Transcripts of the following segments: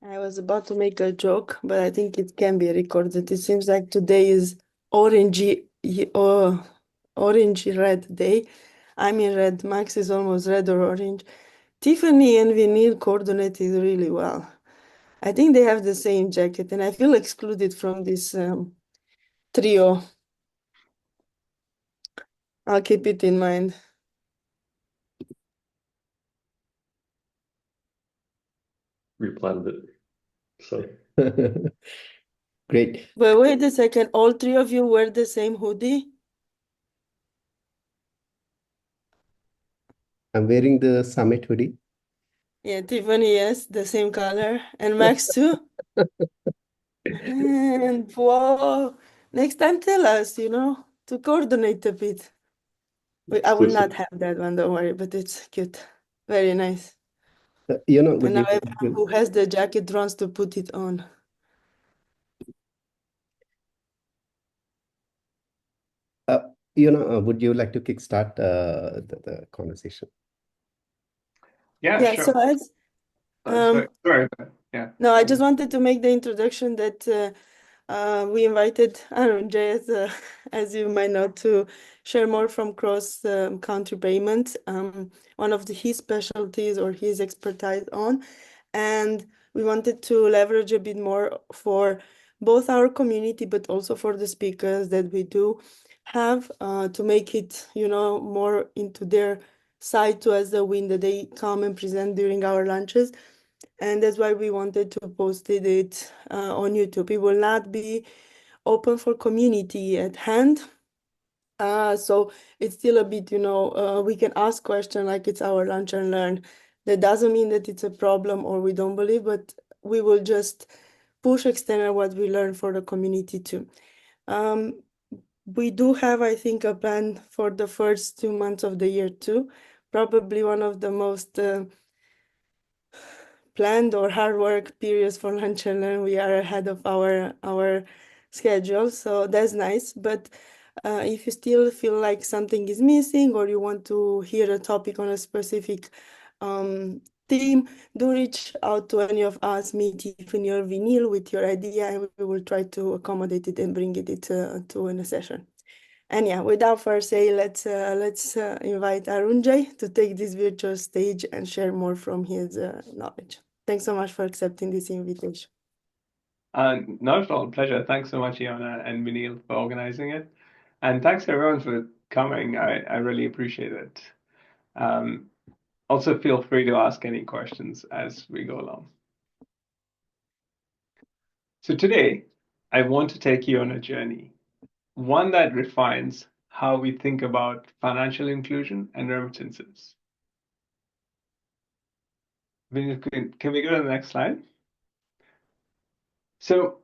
I was about to make a joke, but I think it can be recorded. It seems like today is orangey, orangey red day. I'm in red. Max is almost red or orange. Tiffany and Vinyl coordinated really well. I think they have the same jacket, and I feel excluded from this trio. I'll keep it in mind. Replanned it. So great. But wait a second, all three of you wear the same hoodie? I'm wearing the summit hoodie. Yeah, Tiffany, yes, the same color. And Max too? And whoa, next time tell us, to coordinate a bit. I will Exclusive. not have that one, don't worry, but it's cute. Very nice. Would And now you everyone who has the jacket wants to put it on. uh, would you like to kickstart the conversation? Yeah, Yeah, so sure. as Sorry, um sorry. Yeah. no, I just wanted to make the introduction that we invited Arunjay, as you might know, to share more from cross-country payments, one of his specialties or his expertise on. And we wanted to leverage a bit more for both our community, but also for the speakers that we do have to make it, more into their side to us, the win that they come and present during our lunches. And that's why we wanted to post it on YouTube. It will not be open for community at hand. So it's still a bit, we can ask questions like it's our lunch and learn. That doesn't mean that it's a problem or we don't believe, but we will just push external what we learn for the community too. Um, we do have, I think, a plan for the first 2 months of the year too. Probably one of the most planned or hard work periods for lunch and learn. We are ahead of our schedule, so that's nice. But if you still feel like something is missing or you want to hear a topic on a specific theme, do reach out to any of us, me, Tiffany, or Vinyl, with your idea, and we will try to accommodate it and bring it to in a session. And yeah, without further say, let's invite Arunjay to take this virtual stage and share more from his knowledge. Thanks so much for accepting this invitation. Not at all. Pleasure. Thanks so much, Iona and Vinil, for organizing it. And thanks everyone for coming. I really appreciate it. Um, also, feel free to ask any questions as we go along. So today, I want to take you on a journey, one that refines how we think about financial inclusion and remittances. Vinil, can we go to the next slide? So,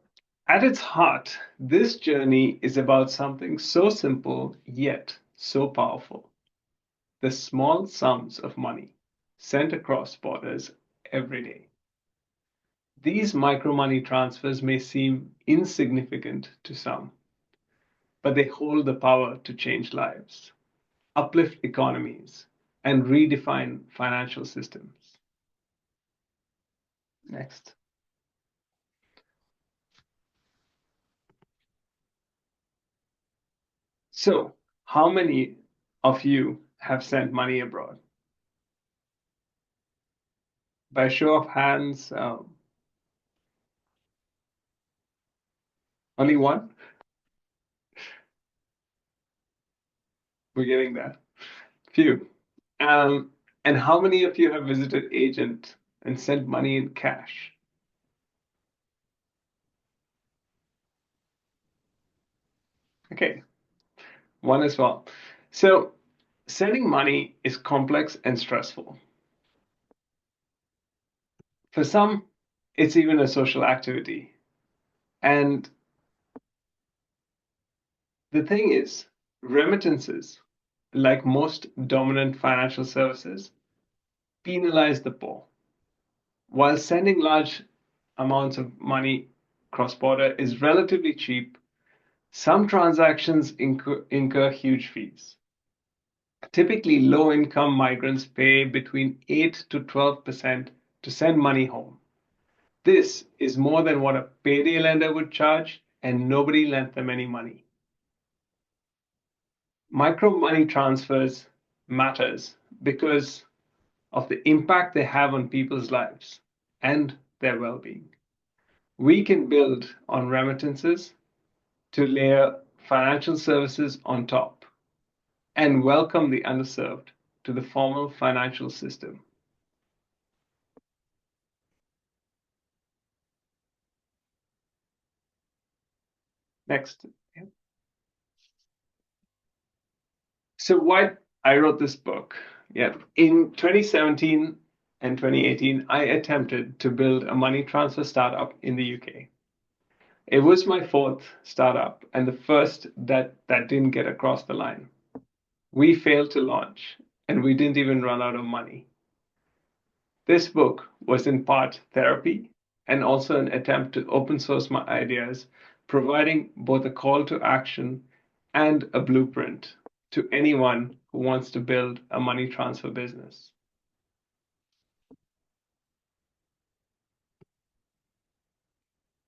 at its heart, this journey is about something so simple yet so powerful: the small sums of money sent across borders every day. These micro money transfers may seem insignificant to some, but they hold the power to change lives, uplift economies, and redefine financial systems. Next. So, how many of you have sent money abroad? By show of hands, only one? We're getting there. Few. And how many of you have visited agent and sent money in cash? Okay, one as well. So sending money is complex and stressful. For some, it's even a social activity. And the thing is, remittances, like most dominant financial services, penalize the poor. While sending large amounts of money cross-border is relatively cheap, some transactions incur huge fees. Typically, low-income migrants pay between 8 to 12% to send money home. This is more than what a payday lender would charge, and nobody lent them any money. Micro money transfers matters because of the impact they have on people's lives and their well-being. We can build on remittances to layer financial services on top and welcome the underserved to the formal financial system. Next. So why I wrote this book? Yeah, in 2017 and 2018, I attempted to build a money transfer startup in the UK. It was my fourth startup and the first that didn't get across the line. We failed to launch and we didn't even run out of money. This book was in part therapy and also an attempt to open source my ideas, providing both a call to action and a blueprint to anyone who wants to build a money transfer business.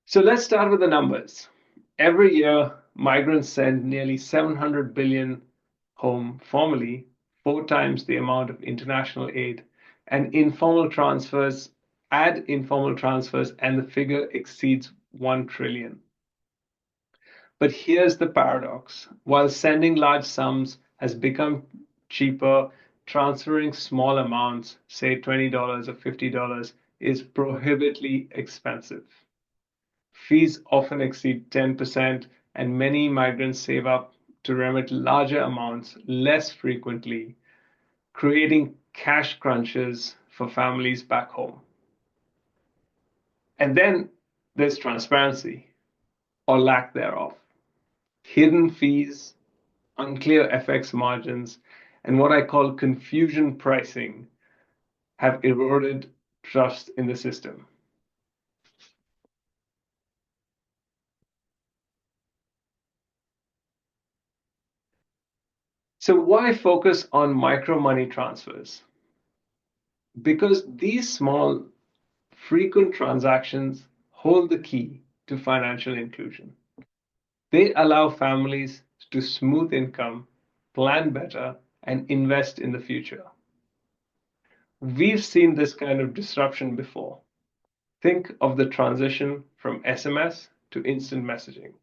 So let's start with the numbers. Every year, migrants send nearly 700 billion home formally, 4 times the amount of international aid, and informal transfers, add informal transfers, and the figure exceeds 1 trillion. But here's the paradox. While sending large sums has become cheaper, transferring small amounts, say $20 or $50, is prohibitively expensive. Fees often exceed 10%, and many migrants save up to remit larger amounts less frequently, creating cash crunches for families back home. And then there's transparency, or lack thereof. Hidden fees, unclear FX margins, and what I call confusion pricing have eroded trust in the system. So why focus on micro money transfers? Because these small, frequent transactions hold the key to financial inclusion. They allow families to smooth income, plan better, and invest in the future. We've seen this kind of disruption before. Think of the transition from SMS to instant messaging.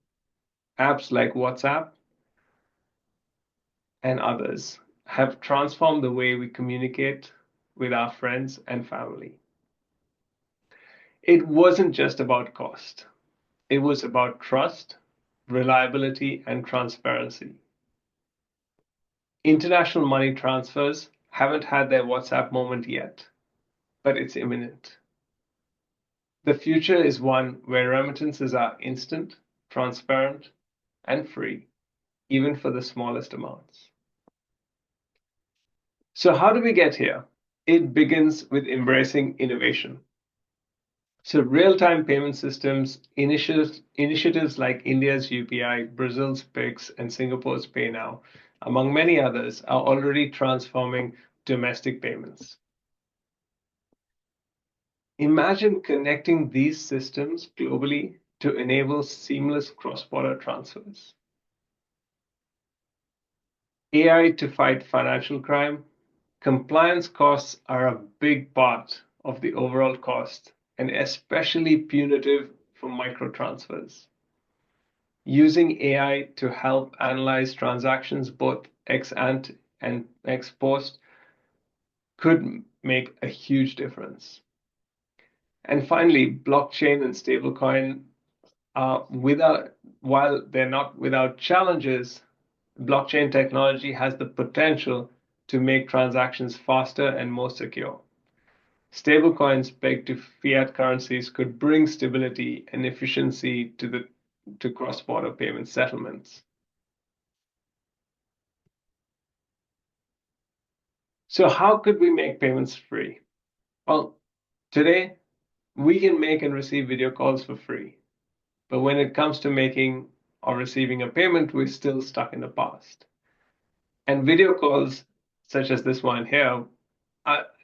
Apps like WhatsApp and others have transformed the way we communicate with our friends and family. It wasn't just about cost. It was about trust, reliability, and transparency. International money transfers haven't had their WhatsApp moment yet, but it's imminent. The future is one where remittances are instant, transparent, and free, even for the smallest amounts. So how do we get here? It begins with embracing innovation. So real-time payment systems, initiatives like India's UPI, Brazil's Pix, and Singapore's Pay Now, among many others, are already transforming domestic payments. Imagine connecting these systems globally to enable seamless cross-border transfers. AI to fight financial crime. Compliance costs are a big part of the overall cost, and especially punitive for microtransfers. Using AI to help analyze transactions both ex ante and ex post could make a huge difference. And finally, blockchain and stablecoin, while they're not without challenges, blockchain technology has the potential to make transactions faster and more secure. Stablecoins pegged to fiat currencies could bring stability and efficiency to cross-border payment settlements. So how could we make payments free? Well, today we can make and receive video calls for free. But when it comes to making or receiving a payment, we're still stuck in the past. And video calls, such as this one here,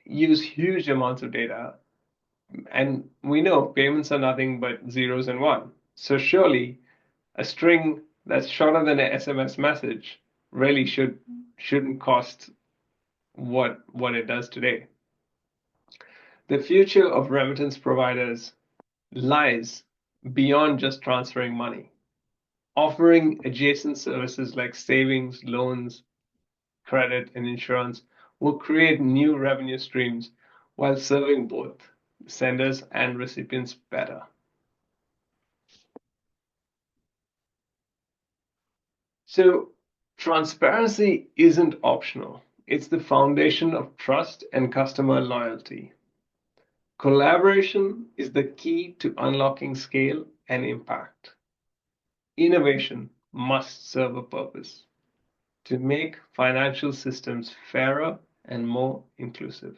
use huge amounts of data, And we know payments are nothing but zeros and one. So surely a string that's shorter than an SMS message really shouldn't cost what it does today. The future of remittance providers lies beyond just transferring money. Offering adjacent services like savings, loans, credit, and insurance will create new revenue streams while serving both senders and recipients better. So, transparency isn't optional. It's the foundation of trust and customer loyalty. Collaboration is the key to unlocking scale and impact. Innovation must serve a purpose to make financial systems fairer and more inclusive.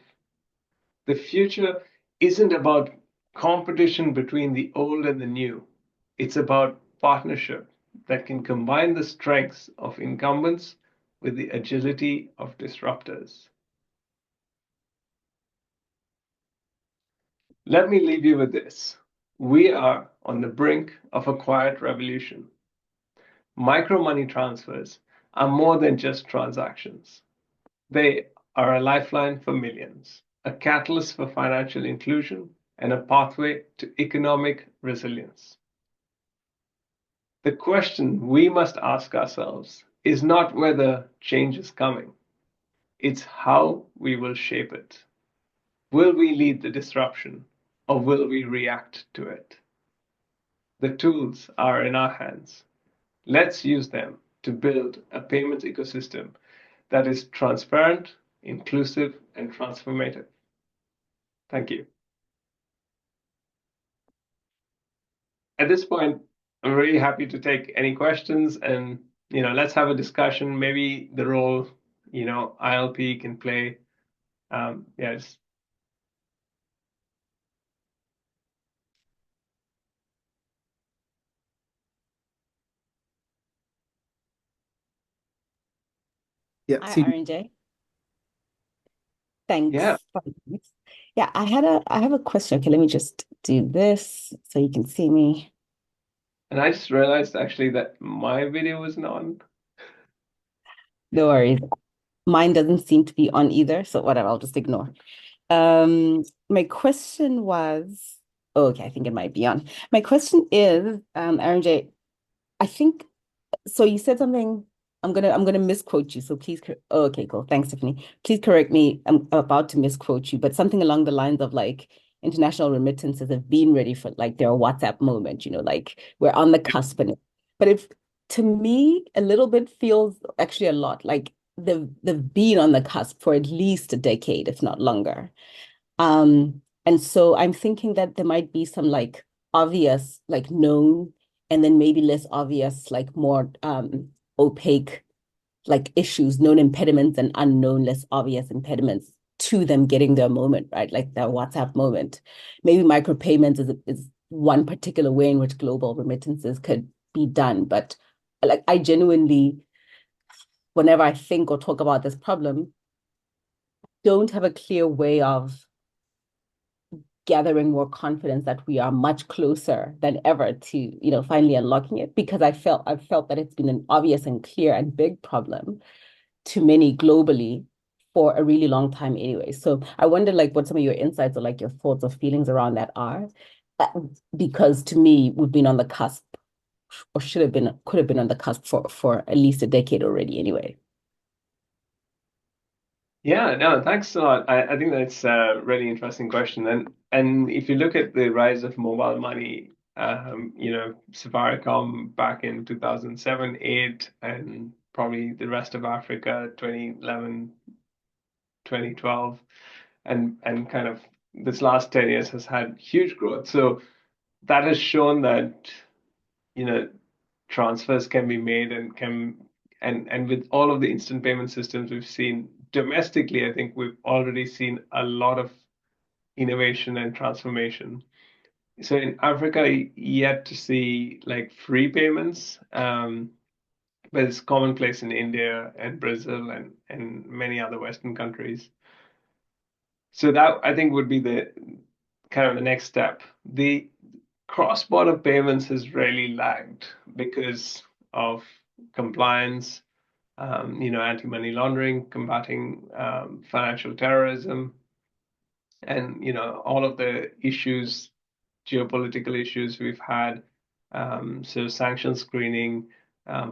The future isn't about competition between the old and the new. It's about partnership that can combine the strengths of incumbents with the agility of disruptors. Let me leave you with this. We are on the brink of a quiet revolution. Micro money transfers are more than just transactions. They are a lifeline for millions, a catalyst for financial inclusion, and a pathway to economic resilience. The question we must ask ourselves is not whether change is coming, it's how we will shape it. Will we lead the disruption or will we react to it? The tools are in our hands. Let's use them to build a payments ecosystem that is transparent, inclusive, and transformative. Thank you. At this point, I'm really happy to take any questions and let's have a discussion. Maybe the role ILP can play. Yes. Yeah, Hi, see, Arunjay. Thanks. Yeah. Yeah, I have a question. Okay, let me just do this so you can see me. And I just realized actually that my video wasn't on. No worries. Mine doesn't seem to be on either, so whatever, I'll just ignore. My question was, okay, I think it might be on. My question is, Arunjay, I think so you said something. I'm gonna misquote you. So please, oh, okay, cool. Thanks, Tiffany. Please correct me. I'm about to misquote you, but something along the lines of like international remittances have been ready for like their WhatsApp moment. Like we're on the cusp, but if to me a little bit feels actually a lot like they've been on the cusp for at least a decade, if not longer. And so I'm thinking that there might be some like obvious, like known, and then maybe less obvious, like more opaque, like issues, known impediments and unknown, less obvious impediments to them getting their moment, right? Like their WhatsApp moment. Maybe micropayments is one particular way in which global remittances could be done. But like I genuinely, whenever I think or talk about this problem, don't have a clear way of gathering more confidence that we are much closer than ever to, finally unlocking it, because I've felt that it's been an obvious and clear and big problem to many globally for a really long time anyway. So I wonder like what some of your insights or like your thoughts or feelings around that are. Because to me, we've been on the cusp or could have been on the cusp for at least a decade already anyway. Yeah, no, thanks a lot. I think that's a really interesting question. And if you look at the rise of mobile money, Safaricom back in 2007, 8, and probably the rest of Africa 2011, 2012, and kind of this last 10 years has had huge growth. So that has shown that transfers can be made and with all of the instant payment systems we've seen domestically, I think we've already seen a lot of innovation and transformation. So in Africa, yet to see like free payments, but it's commonplace in India and Brazil and many other Western countries. So that I think would be the kind of the next step. The cross-border payments has really lagged because of compliance, anti-money laundering, combating financial terrorism, and all of the issues, geopolitical issues we've had. So sanction screening,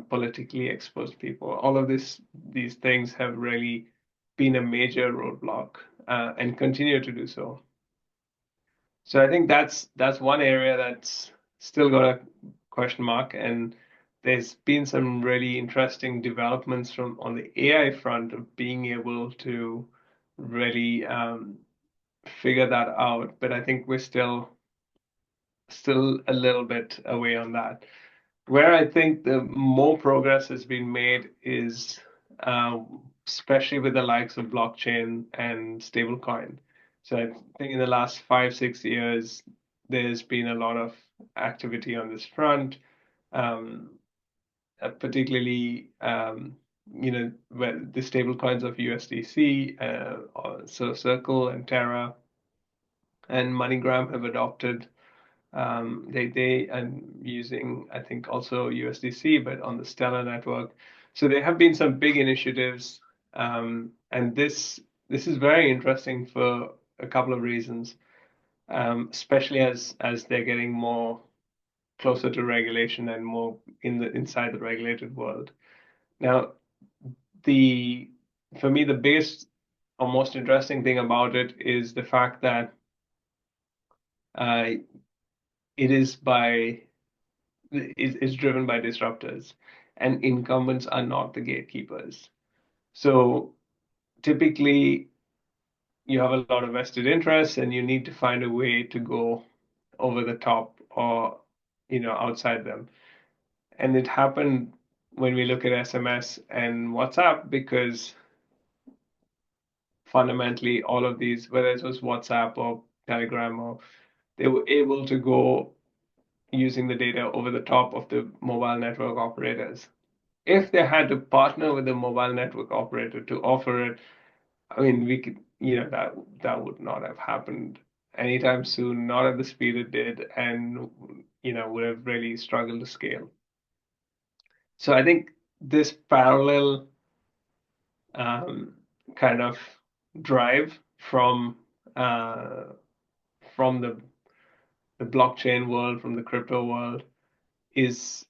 politically exposed people, all of these things have really been a major roadblock and continue to do so. So I think that's one area that's still got a question mark, and there's been some really interesting developments from on the AI front of being able to really figure that out. But I think we're still a little bit away on that. Where I think the more progress has been made is especially with the likes of blockchain and stablecoin. So I think in the last 5-6 years, there's been a lot of activity on this front, particularly where the stablecoins of USDC, so Circle and Terra and MoneyGram have adopted. They and using, I think, also USDC, but on the Stellar network. So there have been some big initiatives, and this is very interesting for a couple of reasons, especially as they're getting more closer to regulation and more inside the regulated world. Now, for me, the biggest or most interesting thing about it is the fact that it is driven by disruptors, and incumbents are not the gatekeepers. So typically, you have a lot of vested interests, and you need to find a way to go over the top or outside them. And it happened when we look at SMS and WhatsApp, because fundamentally all of these, whether it was WhatsApp or Telegram, or they were able to go using the data over the top of the mobile network operators. If they had to partner with the mobile network operator to offer it, I mean, we could, that would not have happened anytime soon, not at the speed it did, and would have really struggled to scale. So I think this parallel kind of drive from the blockchain world, from the crypto world, is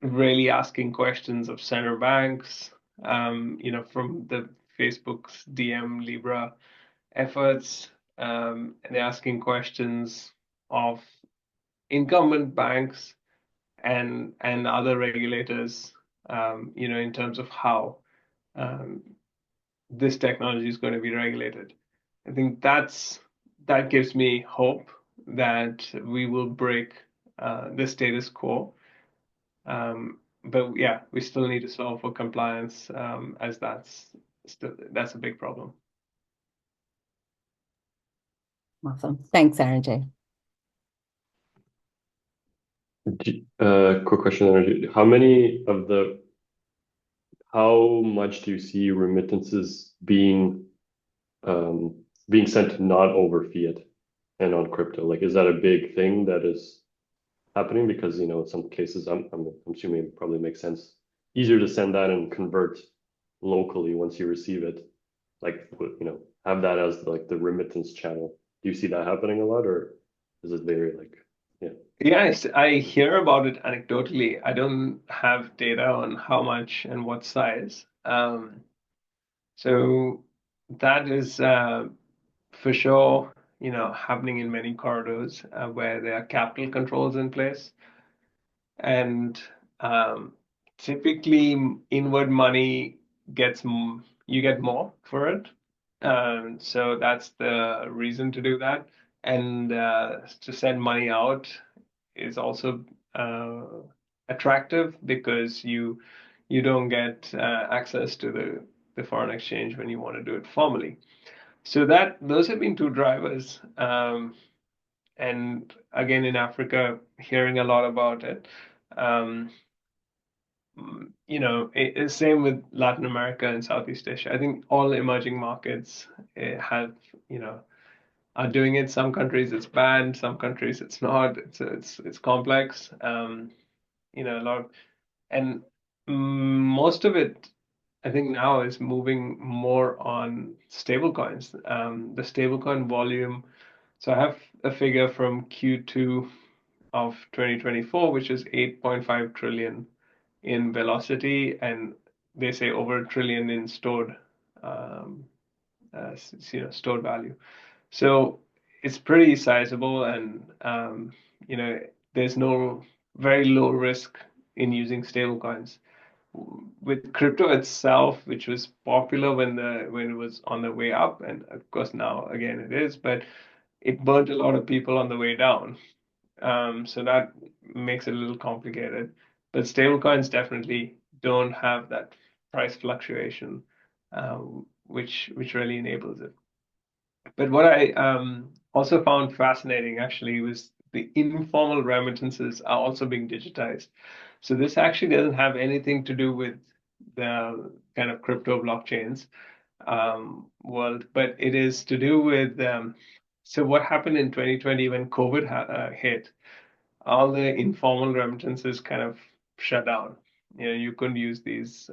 really asking questions of center banks, from the Facebook's DM Libra efforts, and they're asking questions of incumbent banks and other regulators, in terms of how this technology is going to be regulated. I think that gives me hope that we will break the status quo. But yeah, we still need to solve for compliance, as that's a big problem. Awesome. Thanks, Arunjay. Quick question, Arunjay. How much do you see remittances being sent not over fiat and on crypto? Like, is that a big thing that is happening? Because in some cases, I'm assuming it probably makes sense, easier to send that and convert locally once you receive it, like have that as like the remittance channel. Do you see that happening a lot, or is it very Yes, I hear about it anecdotally. I don't have data on how much and what size. So that is for sure, happening in many corridors where there are capital controls in place. And typically inward money you get more for it. So that's the reason to do that. And to send money out is also attractive, because you don't get access to the foreign exchange when you want to do it formally. So those have been two drivers. And again, in Africa, hearing a lot about it. Same with Latin America and Southeast Asia. I think all emerging markets have, are doing it. Some countries it's banned, some countries it's not. It's complex. A lot of, and most of it, I think now is moving more on stable coins. The stablecoin volume. So I have a figure from Q2 of 2024, which is 8.5 trillion in velocity, and they say over a trillion in um, stored value. So it's pretty sizable, and there's no very low risk in using stablecoins. With crypto itself, which was popular when it was on the way up, and of course now again it is, but it burnt a lot of people on the way down. So that makes it a little complicated. But stablecoins definitely don't have that price fluctuation, which really enables it. But what I also found fascinating actually was the informal remittances are also being digitized. So this actually doesn't have anything to do with the kind of crypto blockchains world, but it is to do with so what happened in 2020 when COVID hit, all the informal remittances kind of shut down. You couldn't use these,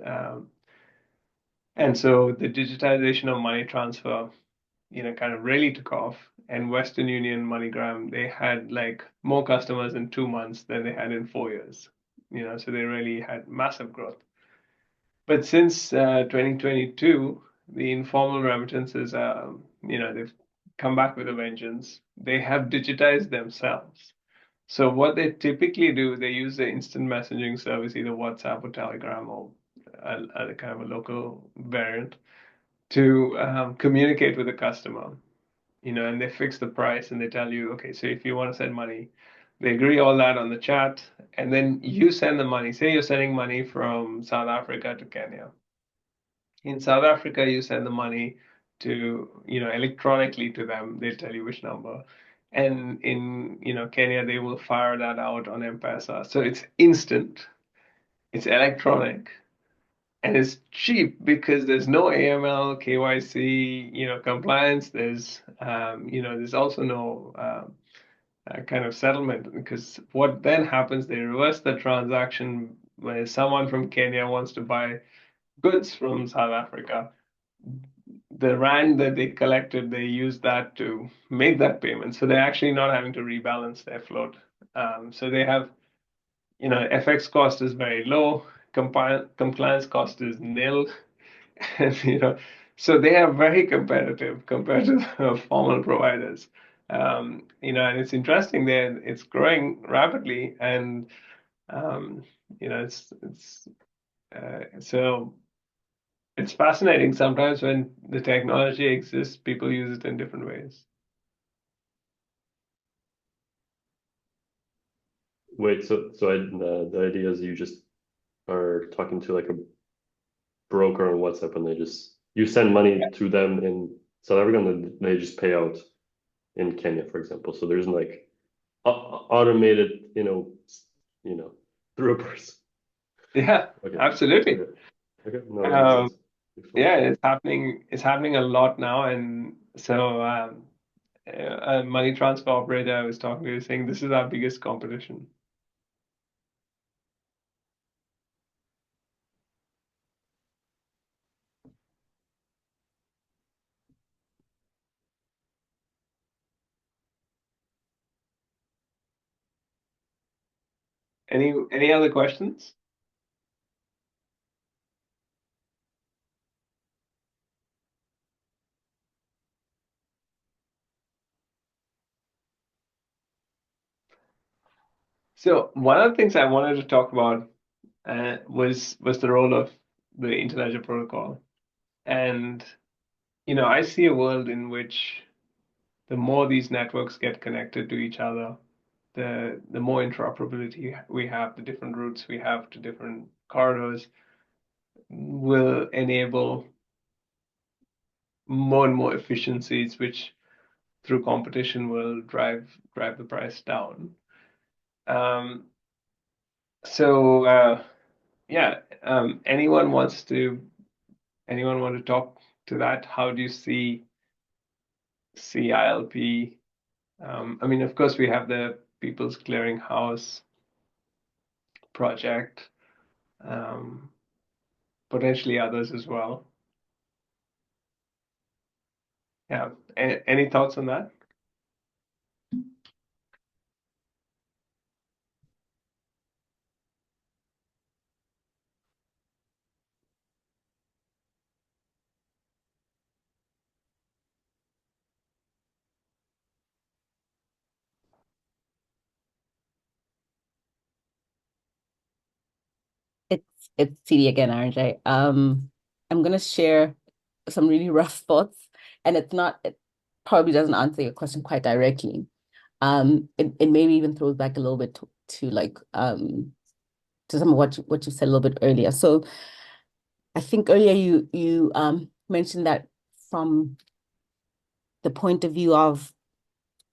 and so the digitization of money transfer kind of really took off. And Western Union, MoneyGram, they had like more customers in 2 months than they had in 4 years. So they really had massive growth. But since 2022, the informal remittances, they've come back with a vengeance. They have digitized themselves. So what they typically do, they use the instant messaging service, either WhatsApp or Telegram or a kind of a local variant, to communicate with the customer. And they fix the price and they tell you, okay, so if you want to send money, they agree all that on the chat, and then you send the money. Say you're sending money from South Africa to Kenya. In South Africa, you send the money to, electronically to them. They tell you which number. And in, Kenya, they will fire that out on M-Pesa. So it's instant, it's electronic, and it's cheap because there's no AML, KYC, compliance. There's also no kind of settlement, because what then happens, they reverse the transaction when someone from Kenya wants to buy goods from South Africa. The rand that they collected, they use that to make that payment. So they're actually not having to rebalance their float. So they have, FX cost is very low, compliance cost is nil, and so they are very competitive compared to the formal providers. And it's interesting that it's growing rapidly, and it's so it's fascinating. Sometimes when the technology exists, people use it in different ways. Wait, so the idea is you just are talking to like a broker on WhatsApp, and you send money to them in South Africa, and then they just pay out in Kenya, for example. So there's like automated, through a person. Yeah, Okay. absolutely. Okay. No, that makes sense. Yeah, it's happening. It's happening a lot now, and so a money transfer operator I was talking to is saying this is our biggest competition. Any other questions? So one of the things I wanted to talk about was the role of the Interledger protocol, and I see a world in which the more these networks get connected to each other, the more interoperability we have, the different routes we have to different corridors will enable more and more efficiencies, which through competition will drive the price down. Um, so yeah, anyone want to talk to that? How do you see CILP. I mean, of course, we have the People's Clearinghouse project, potentially others as well. Yeah. Any thoughts on that? It's CD again, Arunjay. I'm gonna share some really rough thoughts, and it probably doesn't answer your question quite directly. It maybe even throws back a little bit to like to some of what you said a little bit earlier. So I think earlier you mentioned that from the point of view of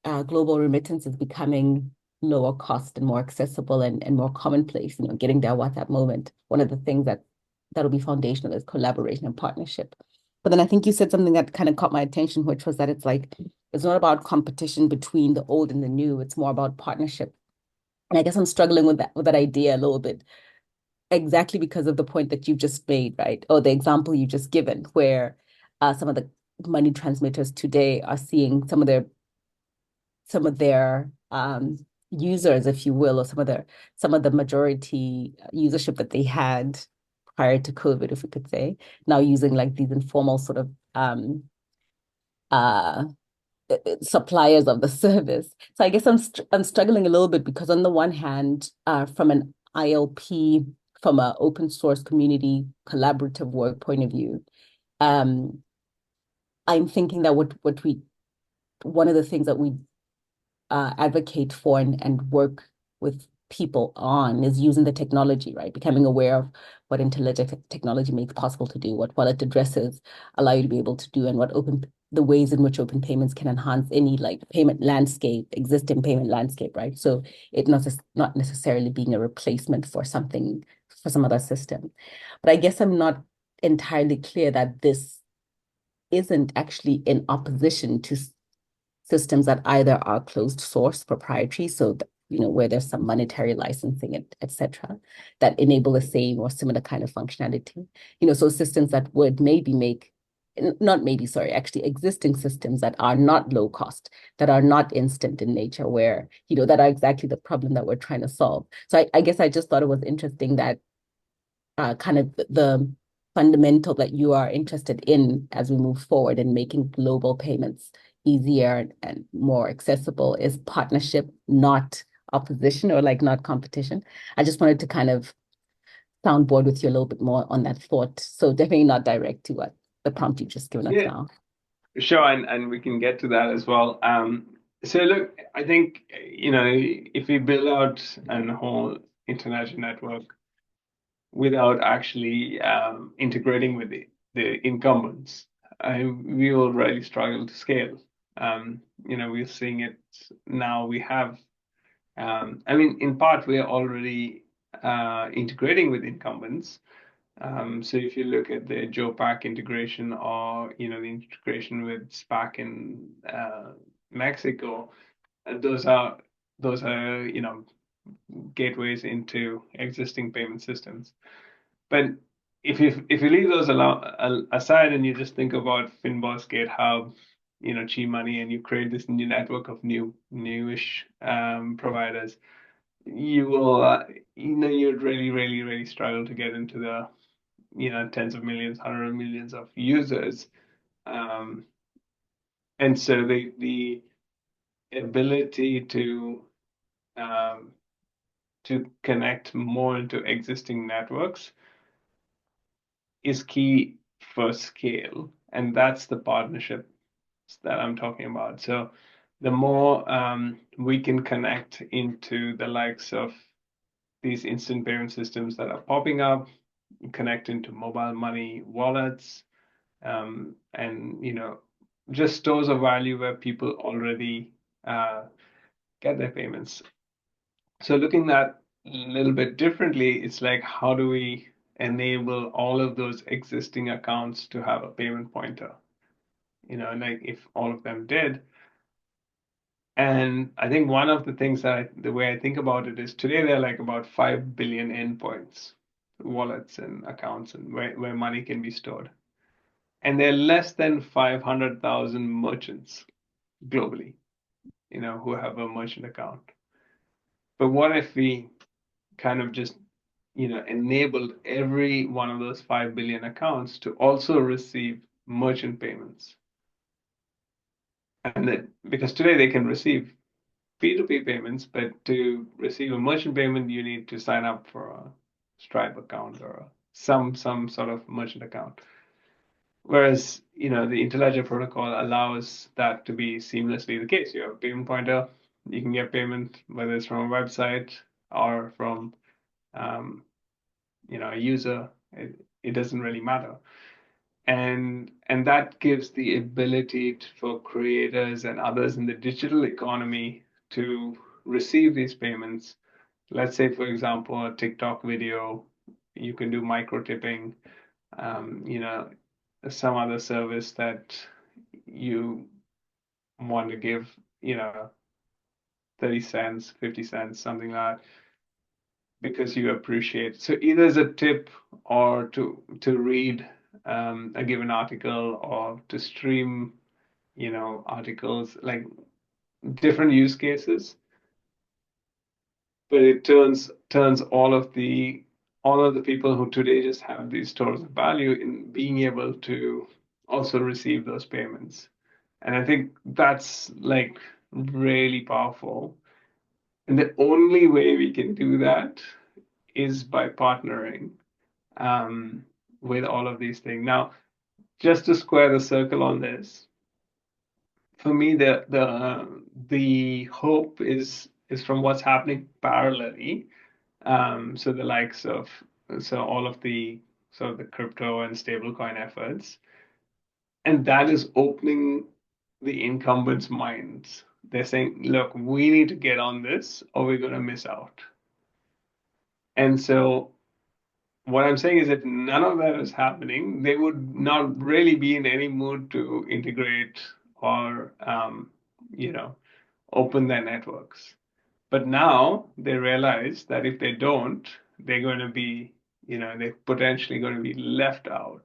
global remittances becoming lower cost and more accessible and more commonplace, getting there at that moment. One of the things that'll be foundational is collaboration and partnership. But then I think you said something that kind of caught my attention, which was that it's not about competition between the old and the new, it's more about partnership. And I guess I'm struggling with that idea a little bit, exactly because of the point that you just made, right? Or the example you just given, where some of the money transmitters today are seeing some of their users, if you will, or some of the majority usership that they had prior to COVID, if we could say, now using like these informal sort of uh suppliers of the service. So I guess I'm struggling a little bit because on the one hand, from an ILP, from an open source community collaborative work point of view, I'm thinking that one of the things that we advocate for and work with people on is using the technology, right? Becoming aware of what Interledger technology makes possible to do, what wallet addresses allow you to be able to do, and the ways in which open payments can enhance any like existing payment landscape, right? So it not necessarily being a replacement for some other system. But I guess I'm not entirely clear that this isn't actually in opposition to systems that either are closed source proprietary, so that, where there's some monetary licensing, et cetera, that enable the same or similar kind of functionality. So systems that would actually existing systems that are not low cost, that are not instant in nature, where, that are exactly the problem that we're trying to solve. So I guess I just thought it was interesting that kind of the fundamental that you are interested in as we move forward in making global payments easier and more accessible is partnership, not opposition or like not competition. I just wanted to kind of soundboard with you a little bit more on that thought. So definitely not direct to what the prompt you've just given us now. Sure, and we can get to that as well. So look, I think, if we build out a whole international network without actually integrating with the incumbents, we will really struggle to scale. We're seeing it now. We have, I mean, in part, we are already integrating with incumbents. So if you look at the JoePack integration or, the integration with SPAC in Mexico, those are gateways into existing payment systems. But if you leave those aside and you just think about Finboss, GitHub, Chi Money, and you create this new network of newish providers, you will you'd really, really, really struggle to get into the tens of millions, hundreds of millions of users. And so the ability to connect more into existing networks is key for scale. And that's the partnership that I'm talking about. So the more we can connect into the likes of these instant payment systems that are popping up, connect into mobile money wallets, and just stores of value where people already get their payments. So looking at a little bit differently, it's like, how do we enable all of those existing accounts to have a payment pointer? like if all of them did. And I think one of the things the way I think about it is today there are like about 5 billion endpoints, wallets and accounts, and where money can be stored. And there are less than 500,000 merchants globally, who have a merchant account. But what if we kind of just, enabled every one of those 5 billion accounts to also receive merchant payments? And that because today they can receive P2P payments, but to receive a merchant payment, you need to sign up for a Stripe account or some sort of merchant account. Whereas, the Interledger protocol allows that to be seamlessly the case. You have a payment pointer, you can get payment, whether it's from a website or from, a user. It doesn't really matter. And that gives the ability for creators and others in the digital economy to receive these payments. Let's say, for example, a TikTok video, you can do micro tipping, some other service that you want to give, 30 cents, 50 cents, something like that, because you appreciate. So either as a tip or to read a given article or to stream, articles, like different use cases. But it turns all of the people who today just have these stores of value in being able to also receive those payments. And I think that's like really powerful. And the only way we can do that is by partnering with all of these things. Now, just to square the circle on this, for me, the hope is from what's happening parallelly. So the likes of all of the sort of the crypto and stablecoin efforts, and that is opening the incumbents' minds. They're saying, look, we need to get on this or we're going to miss out. And so what I'm saying is that none of that is happening. They would not really be in any mood to integrate or, open their networks. But now they realize that if they don't, they're going to be, they're potentially going to be left out.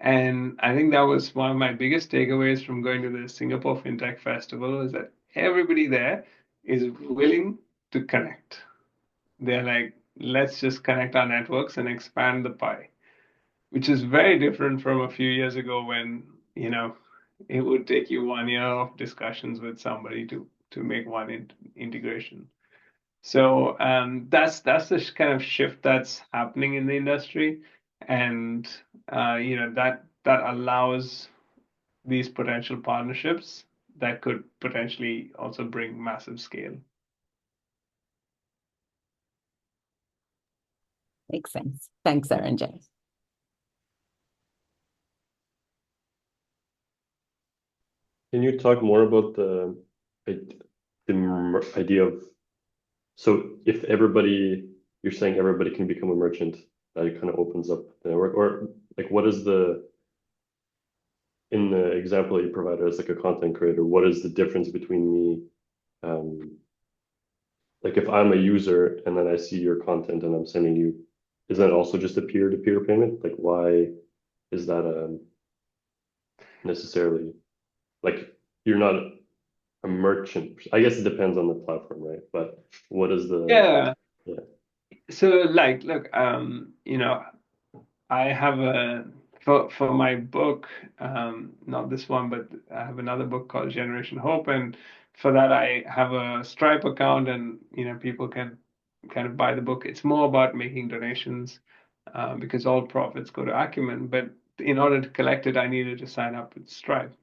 And I think that was one of my biggest takeaways from going to the Singapore FinTech Festival, is that everybody there is willing to connect. They're like, let's just connect our networks and expand the pie, which is very different from a few years ago when, it would take you 1 year of discussions with somebody to make one integration. So that's the kind of shift that's happening in the industry, and that allows these potential partnerships that could potentially also bring massive scale. Makes sense. Thanks, Arunjay. Can you talk more about the idea of, so if you're saying everybody can become a merchant, that it kind of opens up the network, or like what is in the example that you provided as like a content creator, what is the difference between me, like if I'm a user and then I see your content and I'm sending you, is that also just a peer-to-peer payment? Like why is that necessarily, like you're not a merchant? I guess it depends on the platform, right? But what is the Yeah. Yeah. So like, look, I have for my book, not this one, but I have another book called Generation Hope, and for that I have a Stripe account, and people can kind of buy the book. It's more about making donations, because all profits go to Acumen. But in order to collect it, I needed to sign up with Stripe.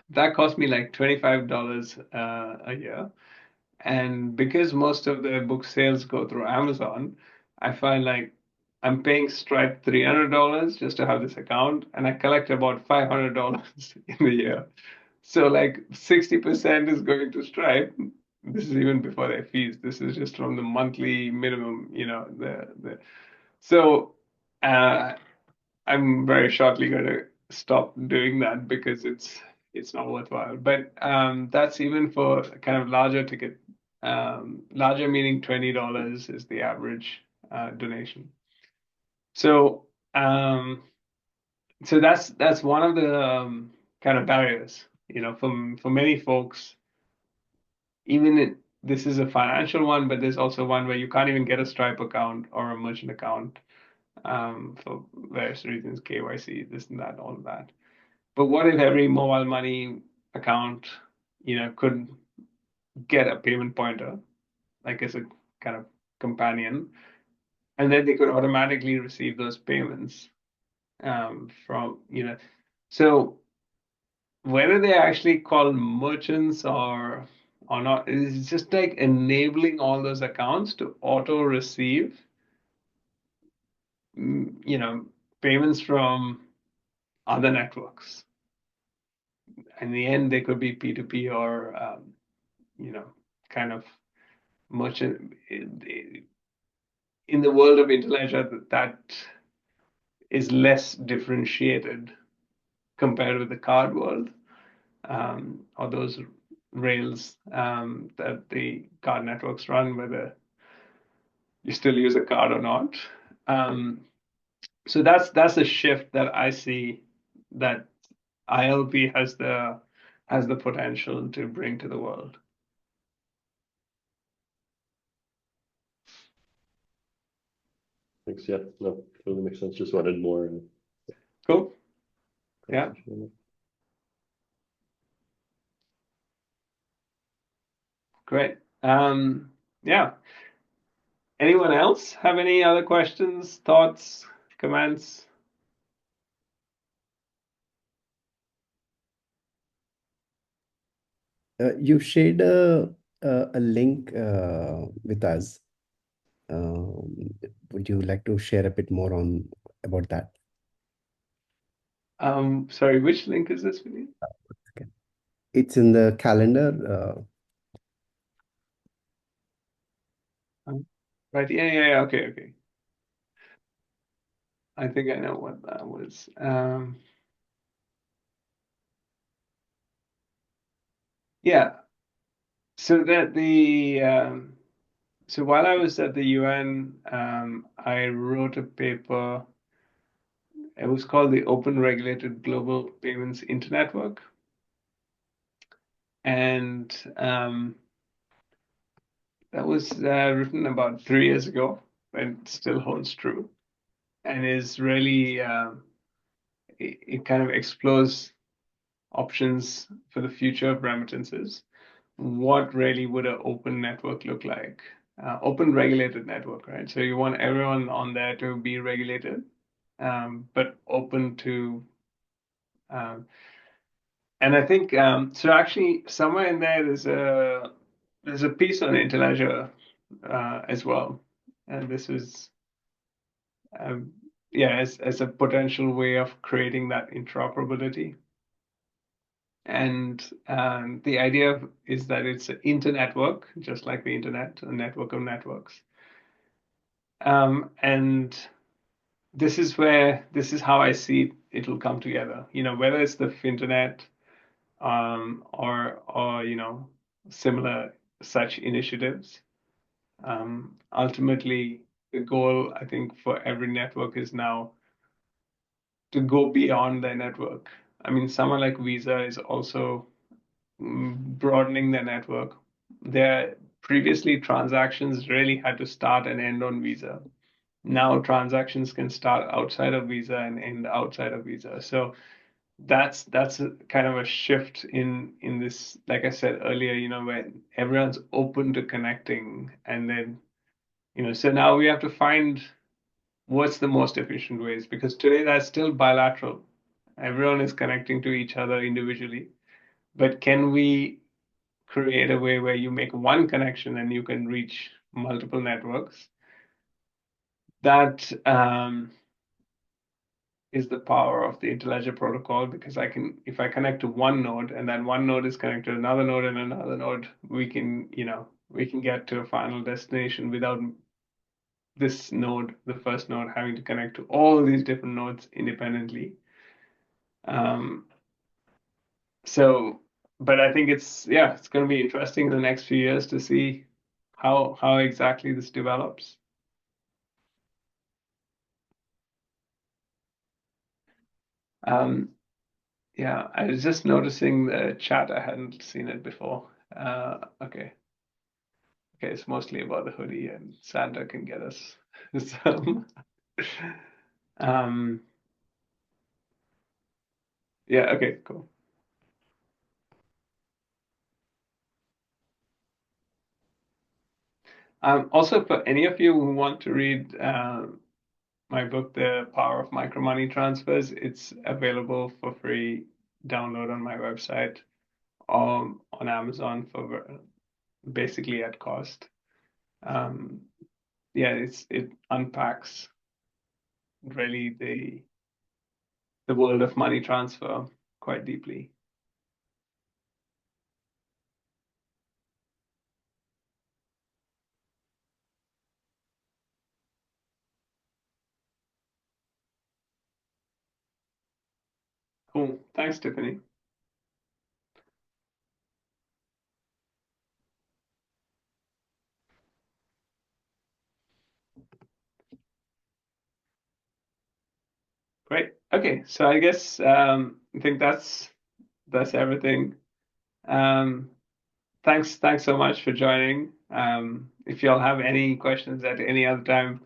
That cost me like $25 a year. And because most of the book sales go through Amazon, I find like I'm paying Stripe $300 just to have this account, and I collect about $500 in the year. So like 60% is going to Stripe. This is even before their fees. This is just from the monthly minimum, so I'm very shortly going to stop doing that because it's not worthwhile. But that's even for kind of larger ticket. Larger meaning $20 is the average donation. So so that's one of the kind of barriers, for many folks. This is a financial one, but there's also one where you can't even get a Stripe account or a merchant account for various reasons, KYC, this and that, all of that. But what if every mobile money account, could get a payment pointer, like as a kind of companion, and then they could automatically receive those payments from, so whether they actually call merchants or not, it's just like enabling all those accounts to auto receive, payments from other networks. In the end, they could be P2P or, kind of merchant. In the world of Interledger, that is less differentiated compared with the card world, or those rails that the card networks run, whether you still use a card or not. So that's a shift that I see that ILP has the potential to bring to the world. Thanks. Yeah, no, totally makes sense. Just wanted more. Cool. Yeah. Great. Yeah. Anyone else have any other questions, thoughts, comments? You shared a link with us. Would you like to share a bit more about that? Sorry, which link is this, Vinny? Okay. It's in the calendar. Right. Yeah. Okay. I think I know what that was. Yeah. So so while I was at the UN, I wrote a paper. It was called the Open Regulated Global Payments Internetwork. And that was written about 3 years ago, and still holds true, and is really it kind of explores options for the future of remittances. What really would an open network look like? Open regulated network, right? So you want everyone on there to be regulated, but open to. And I think so. Actually, somewhere in there, there's a piece on Interledger as well, and this is as a potential way of creating that interoperability. And the idea is that it's an internetwork, just like the internet, a network of networks. And this is how I see it'll come together. Whether it's the Finternet, or similar such initiatives. Ultimately, the goal, I think, for every network is now to go beyond their network. I mean, someone like Visa is also broadening their network. Previously, transactions really had to start and end on Visa. Now transactions can start outside of Visa and end outside of Visa. So that's a kind of a shift in this, like I said earlier, when everyone's open to connecting, and then so now we have to find what's the most efficient ways, because today that's still bilateral. Everyone is connecting to each other individually, but can we create a way where you make one connection and you can reach multiple networks? That is the power of the Interledger protocol, because if I connect to one node and then one node is connected to another node and another node, we can get to a final destination without this node, the first node, having to connect to all these different nodes independently. So, but I think it's going to be interesting in the next few years to see how exactly this develops. Yeah, I was just noticing the chat. I hadn't seen it before. Okay, it's mostly about the hoodie, and Santa can get us some. Yeah, okay, cool. Also, for any of you who want to read my book, The Power of Micro Money Transfers, it's available for free download on my website, on Amazon for basically at cost. Yeah, it unpacks really the world of money transfer quite deeply. Cool. Thanks, Tiffany. Great. Okay, so I guess I think that's everything. Thanks so much for joining. If y'all have any questions at any other time,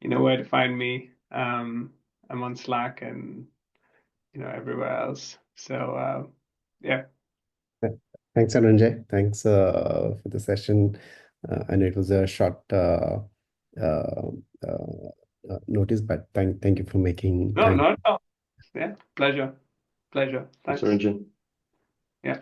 you know where to find me. I'm on Slack and everywhere else. So yeah. Thanks, Arunjay. Thanks for the session. I know it was a short uh, notice, but thank you for making No, time. not at all. Yeah, pleasure. Thanks, Thanks. Arunjay. Yeah.